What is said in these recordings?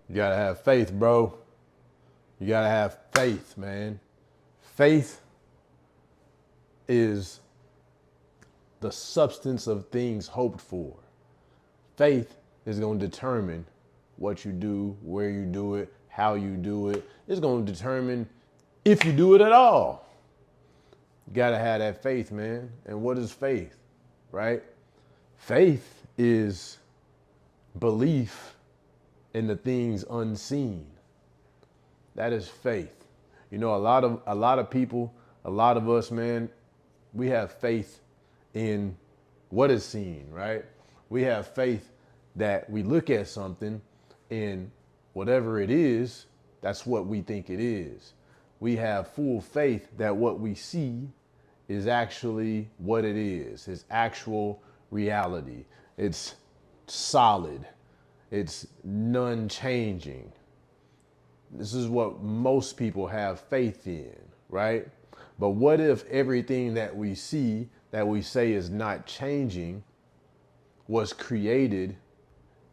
You gotta have faith, bro. You gotta have faith, man. Faith is the substance of things hoped for. Faith is going to determine what you do, where you do it, how you do it. It's going to determine if you do it at all. You got to have that faith, man. And what is faith, right? Faith is belief in the things unseen. That is faith. You know, a lot of people, a lot of us, man, we have faith in what is seen, right? We have faith that we look at something and whatever it is, that's what we think it is. We have full faith that what we see is actually what it is. It's actual reality. It's solid. It's non-changing. This is what most people have faith in, right? But what if everything that we see that we say is not changing was created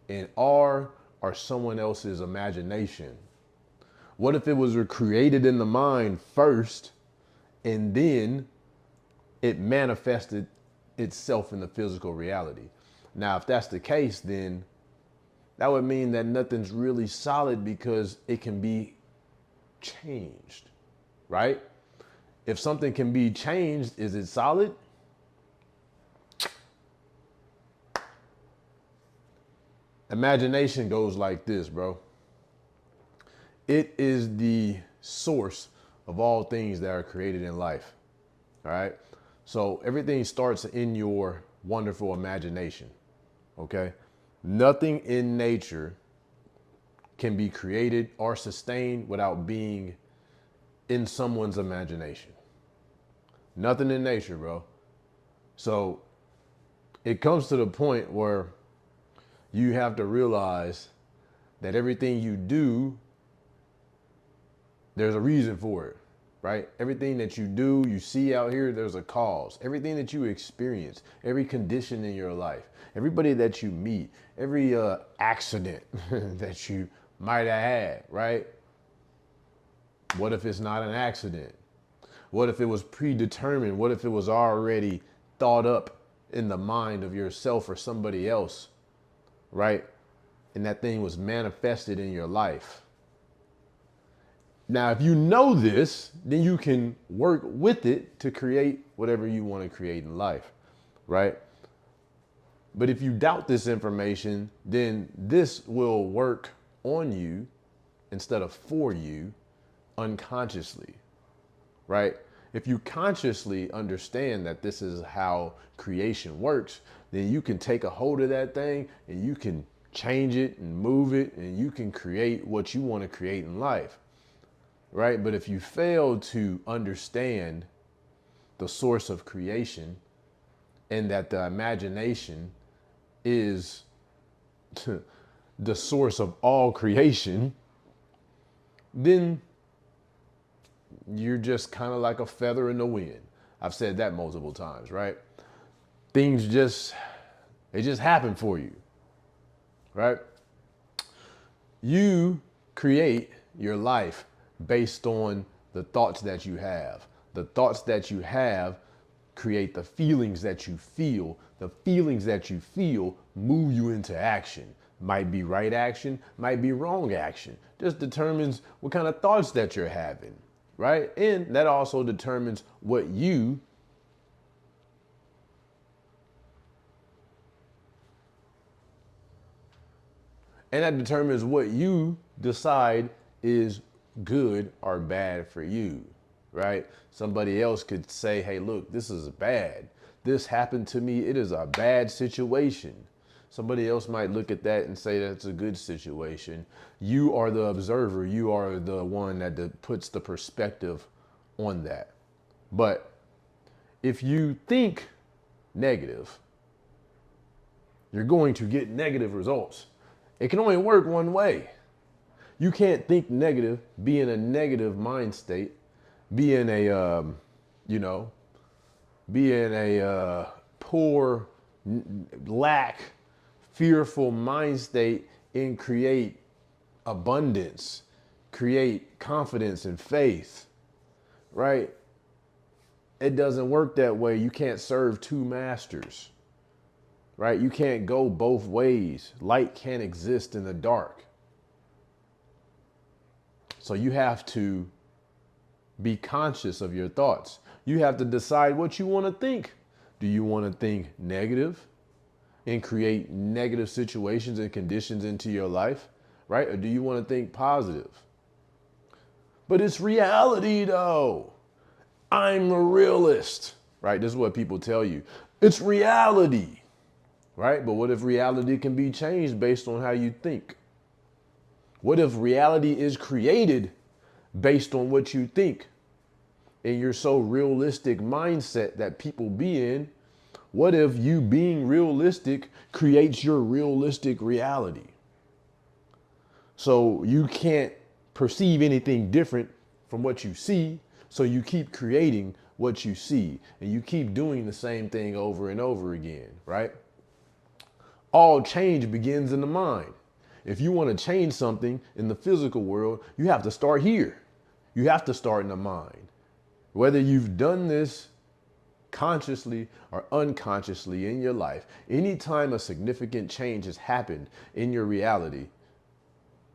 in our or someone else's imagination? What if it was created in the mind first and then it manifested itself in the physical reality? Now, if that's the case, then that would mean that nothing's really solid because it can be changed, right? If something can be changed, is it solid? Imagination goes like this, bro. It is the source of all things that are created in life. All right. So everything starts in your wonderful imagination. Okay. Nothing in nature can be created or sustained without being in someone's imagination. Nothing in nature, bro. So it comes to the point where you have to realize that everything you do, there's a reason for it, right? Everything that you do, you see out here, there's a cause. Everything that you experience, every condition in your life, everybody that you meet, every accident that you might have had, right? What if it's not an accident? What if it was predetermined? What if it was already thought up in the mind of yourself or somebody else, right? And that thing was manifested in your life. Now, if you know this, then you can work with it to create whatever you want to create in life, right? But if you doubt this information, then this will work on you instead of for you unconsciously, right? If you consciously understand that this is how creation works, then you can take a hold of that thing and you can change it and move it and you can create what you want to create in life. Right? But if you fail to understand the source of creation and that the imagination is the source of all creation, then you're just kind of like a feather in the wind. I've said that multiple times, right? Things they just happen for you, right? You create your life based on the thoughts that you have. The thoughts that you have create the feelings that you feel. The feelings that you feel move you into action. Might be right action, might be wrong action. Just determines what kind of thoughts that you're having, right? And that also determines what you decide is good or bad for you, right? Somebody else could say, hey, look, this is bad. This happened to me. It is a bad situation. Somebody else might look at that and say that's a good situation. You are the observer. You are the one that puts the perspective on that. But if you think negative, you're going to get negative results. It can only work one way. You can't think negative, be in a negative mind state, be in a, be in a poor, lack, fearful mind state and create abundance, create confidence and faith, right? It doesn't work that way. You can't serve two masters, right? You can't go both ways. Light can't exist in the dark. So you have to be conscious of your thoughts. You have to decide what you want to think. Do you want to think negative and create negative situations and conditions into your life, right? Or do you want to think positive? But it's reality though. I'm a realist, right? This is what people tell you. It's reality, right? But what if reality can be changed based on how you think? What if reality is created based on what you think in your so realistic mindset that people be in? What if you being realistic creates your realistic reality? So you can't perceive anything different from what you see. So you keep creating what you see and you keep doing the same thing over and over again, right? All change begins in the mind. If you want to change something in the physical world, you have to start here. You have to start in the mind. Whether you've done this consciously or unconsciously in your life, anytime a significant change has happened in your reality,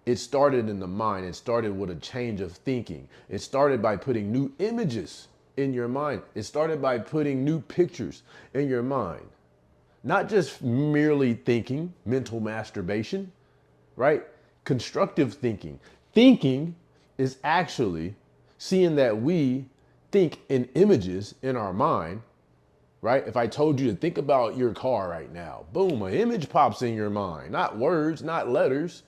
it started in the mind. It started with a change of thinking. It started by putting new images in your mind. It started by putting new pictures in your mind. Not just merely thinking, mental masturbation, right? Constructive thinking. Thinking is actually seeing that we think in images in our mind, right? If I told you to think about your car right now, boom, an image pops in your mind, not words, not letters,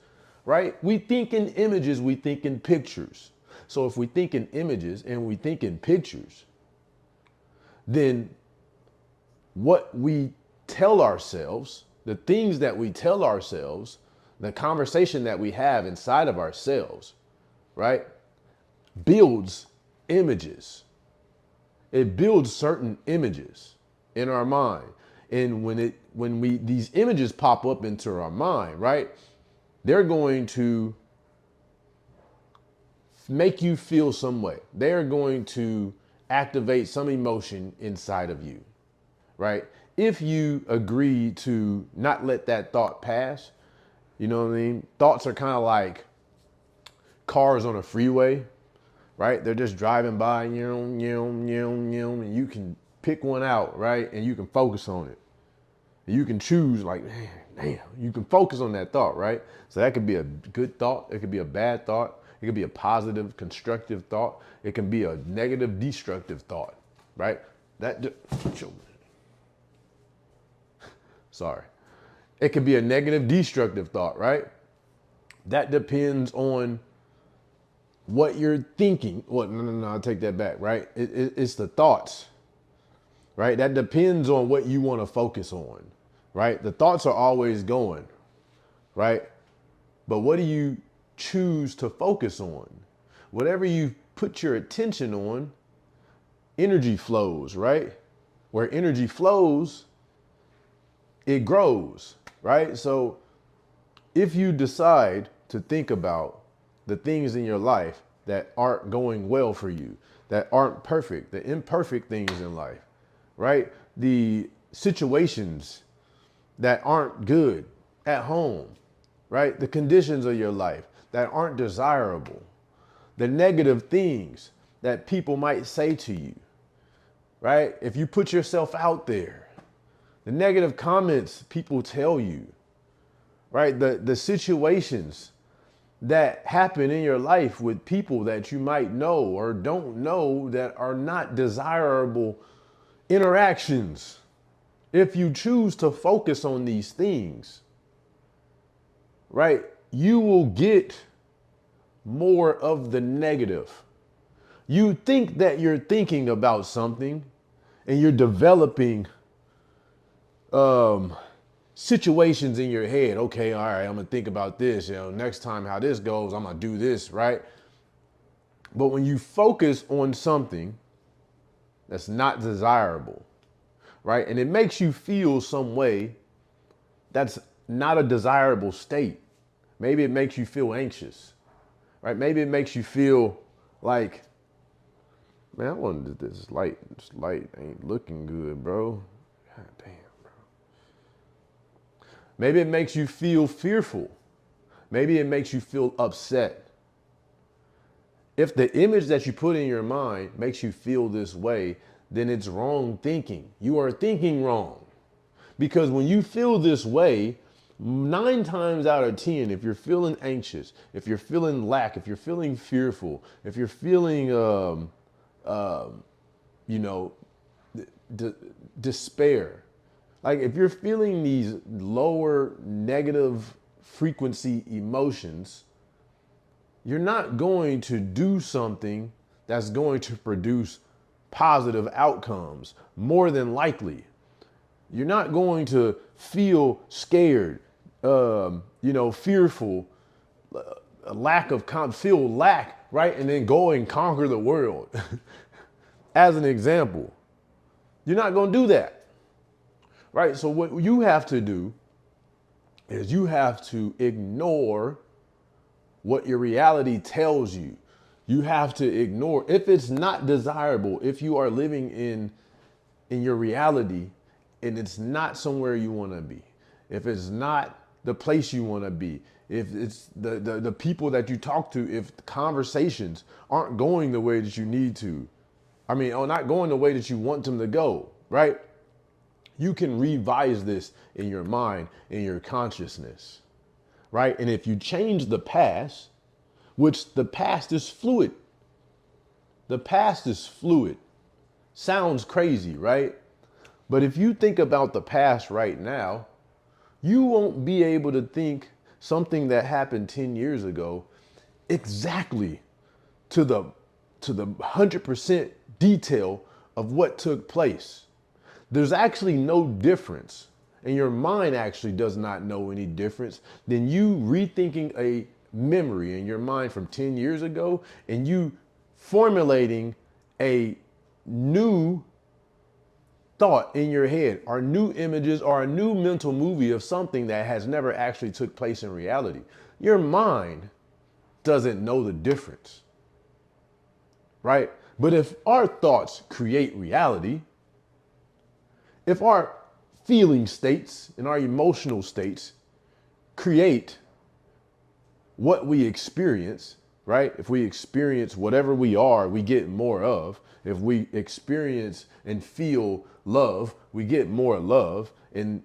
right? We think in images, we think in pictures. So if we think in images and we think in pictures, then what we tell ourselves, the things that we tell ourselves, the conversation that we have inside of ourselves, right, builds images. It builds certain images in our mind. And when these images pop up into our mind, right, they're going to make you feel some way. They're going to activate some emotion inside of you, right? If you agree to not let that thought pass, you know what I mean? Thoughts are kind of like cars on a freeway, right? They're just driving by, and you can pick one out, right? And you can focus on it. You can choose like, man, damn, you can focus on that thought, right? So that could be a good thought. It could be a bad thought. It could be a positive, constructive thought. It can be a negative, destructive thought, right? Sorry. It could be a negative, destructive thought, right? That depends on what you're thinking. Well, no, I'll take that back, right? It's the thoughts, right? That depends on what you want to focus on, right? The thoughts are always going, right? But what do you choose to focus on? Whatever you put your attention on, energy flows, right? Where energy flows, it grows, right? So if you decide to think about the things in your life that aren't going well for you, that aren't perfect, the imperfect things in life, right? The situations that aren't good at home, right? The conditions of your life that aren't desirable, the negative things that people might say to you, right? If you put yourself out there, the negative comments people tell you, right? The situations that happen in your life with people that you might know or don't know that are not desirable interactions. If you choose to focus on these things, right, you will get more of the negative. You think that you're thinking about something and you're developing situations in your head. Okay, all right, I'm gonna think about this. Next time how this goes, I'm gonna do this, right? But when you focus on something that's not desirable, right, and it makes you feel some way that's not a desirable state, Maybe it makes you feel anxious, right? Maybe it makes you feel like, man, I wanted this light. This light ain't looking good, bro. God damn, bro. Maybe it makes you feel fearful. Maybe it makes you feel upset. If the image that you put in your mind makes you feel this way, then it's wrong thinking. You are thinking wrong. Because when you feel this way, 9 times out of 10, if you're feeling anxious, if you're feeling lack, if you're feeling fearful, if you're feeling, you know, despair, like if you're feeling these lower negative frequency emotions, you're not going to do something that's going to produce positive outcomes, more than likely. You're not going to feel scared, fearful, a lack of feel lack, right? And then go and conquer the world. As an example, you're not going to do that, right? So what you have to do is you have to ignore what your reality tells you. You have to ignore, if it's not desirable, if you are living in your reality and it's not somewhere you want to be, if it's not the place you want to be, if it's the people that you talk to, if the conversations aren't going the way that you need to, or not going the way that you want them to go, right? You can revise this in your mind, in your consciousness, right? And if you change the past, which the past is fluid. The past is fluid. Sounds crazy, right? But if you think about the past right now, you won't be able to think something that happened 10 years ago exactly to the 100% detail of what took place. There's actually no difference, and your mind actually does not know any difference than you rethinking a memory in your mind from 10 years ago and you formulating a new thought in your head, or new images, or a new mental movie of something that has never actually took place in reality. Your mind doesn't know the difference, right? But if our thoughts create reality, if our feeling states and our emotional states create what we experience, right? If we experience whatever we are, we get more of. If we experience and feel love, we get more love. And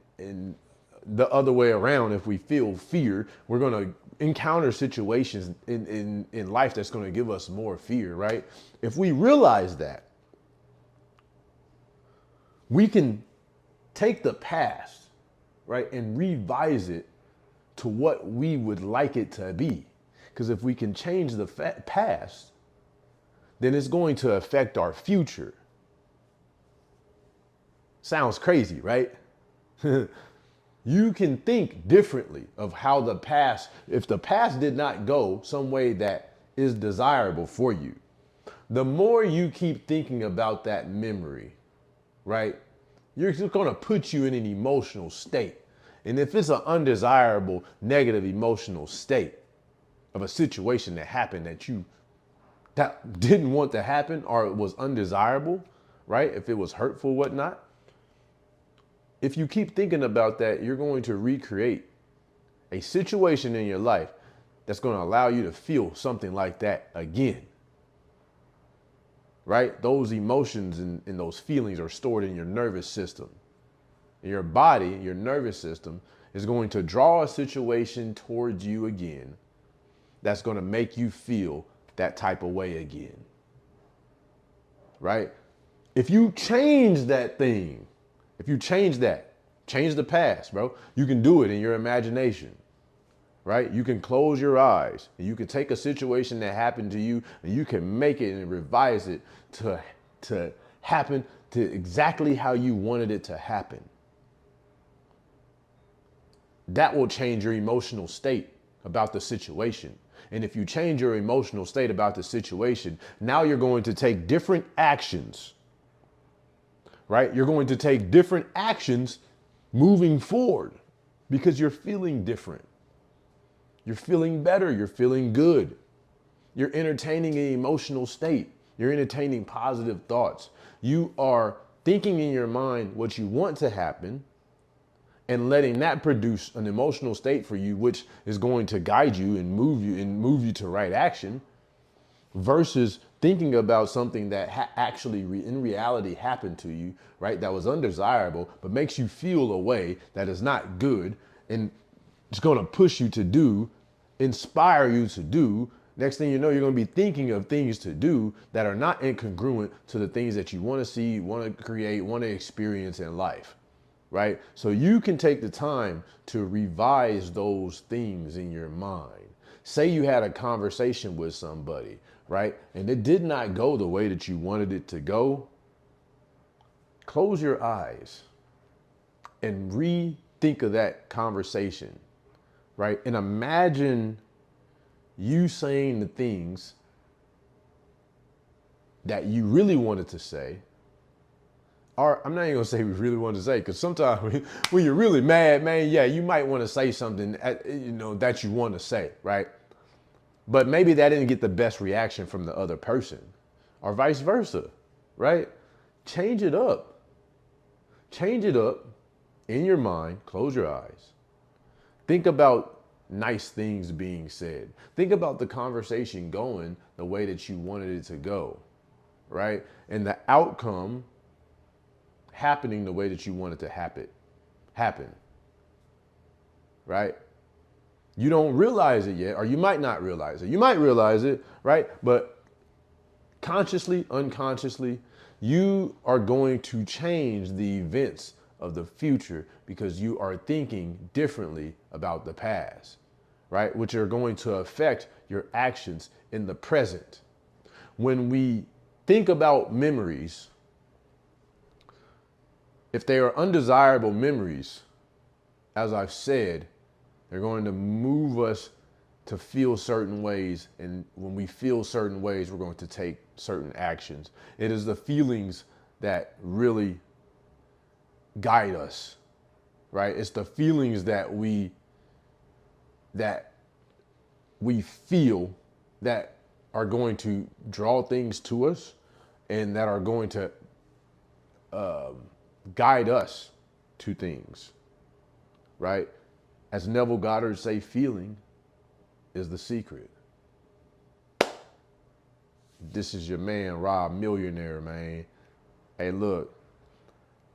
the other way around, if we feel fear, we're going to encounter situations in life that's going to give us more fear, right? If we realize that, we can take the past, right, and revise it to what we would like it to be. Because if we can change the past, then it's going to affect our future. Sounds crazy, right? You can think differently of how the past, if the past did not go some way that is desirable for you, the more you keep thinking about that memory, right, you're just going to put you in an emotional state. And if it's an undesirable, negative emotional state of a situation that happened that didn't want to happen, or it was undesirable, right? If it was hurtful, whatnot. If you keep thinking about that, you're going to recreate a situation in your life that's going to allow you to feel something like that again, right? Those emotions and those feelings are stored in your nervous system. Your body, your nervous system, is going to draw a situation towards you again that's going to make you feel that type of way again, right? If you change that thing, change the past, bro, you can do it in your imagination, right? You can close your eyes and you can take a situation that happened to you and you can make it and revise it to happen to exactly how you wanted it to happen. That will change your emotional state about the situation. And if you change your emotional state about the situation, now you're going to take different actions, right? You're going to take different actions moving forward because you're feeling different. You're feeling better. You're feeling good. You're entertaining an emotional state. You're entertaining positive thoughts. You are thinking in your mind what you want to happen and letting that produce an emotional state for you, which is going to guide you and move you to right action, versus thinking about something that actually in reality happened to you, right? That was undesirable, but makes you feel a way that is not good and it's going to push you to do, inspire you to do. Next thing you know, you're going to be thinking of things to do that are not incongruent to the things that you want to see, want to create, want to experience in life, right? So you can take the time to revise those things in your mind. Say you had a conversation with somebody, right? And it did not go the way that you wanted it to go. Close your eyes and rethink of that conversation, right? And imagine you saying the things that you really wanted to say. Or I'm not even gonna say we really wanted to say, because sometimes when you're really mad, man, yeah, you might want to say something, that you want to say, right? But maybe that didn't get the best reaction from the other person, or vice versa, right? Change it up. Change it up in your mind. Close your eyes. Think about nice things being said. Think about the conversation going the way that you wanted it to go, right? And the outcome happening the way that you want it to happen, right? You don't realize it yet, or you might not realize it. You might realize it, right? But consciously, unconsciously, you are going to change the events of the future because you are thinking differently about the past, right? Which are going to affect your actions in the present. When we think about memories, if they are undesirable memories, as I've said, they're going to move us to feel certain ways. And when we feel certain ways, we're going to take certain actions. It is the feelings that really guide us, right? It's the feelings that we feel that are going to draw things to us and that are going to guide us to things, right? As Neville Goddard say, feeling is the secret. This is your man, Robmillionaire, man. Hey, look,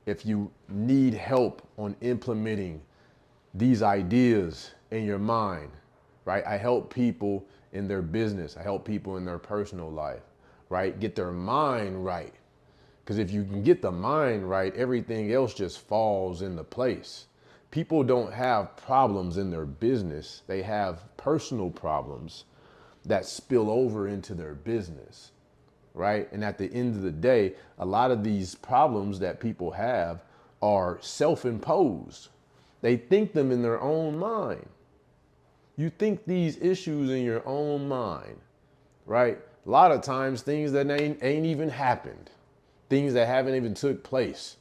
if you need help on implementing these ideas in your mind, right? I help people in their business. I help people in their personal life, right? Get their mind right. Because if you can get the mind right, everything else just falls into place. People don't have problems in their business. They have personal problems that spill over into their business, right? And at the end of the day, a lot of these problems that people have are self-imposed. They think them in their own mind. You think these issues in your own mind, right? A lot of times things that ain't even happened, things that haven't even took place,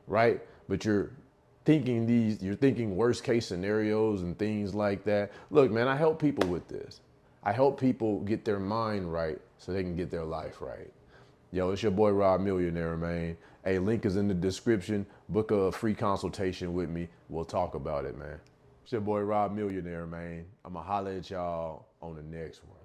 right? But you're thinking worst case scenarios and things like that. Look, man, I help people with this. I help people get their mind right so they can get their life right. Yo, it's your boy Robmillionaire, man. Hey, link is in the description. Book a free consultation with me. We'll talk about it, man. It's your boy Robmillionaire, man. I'ma holler at y'all on the next one.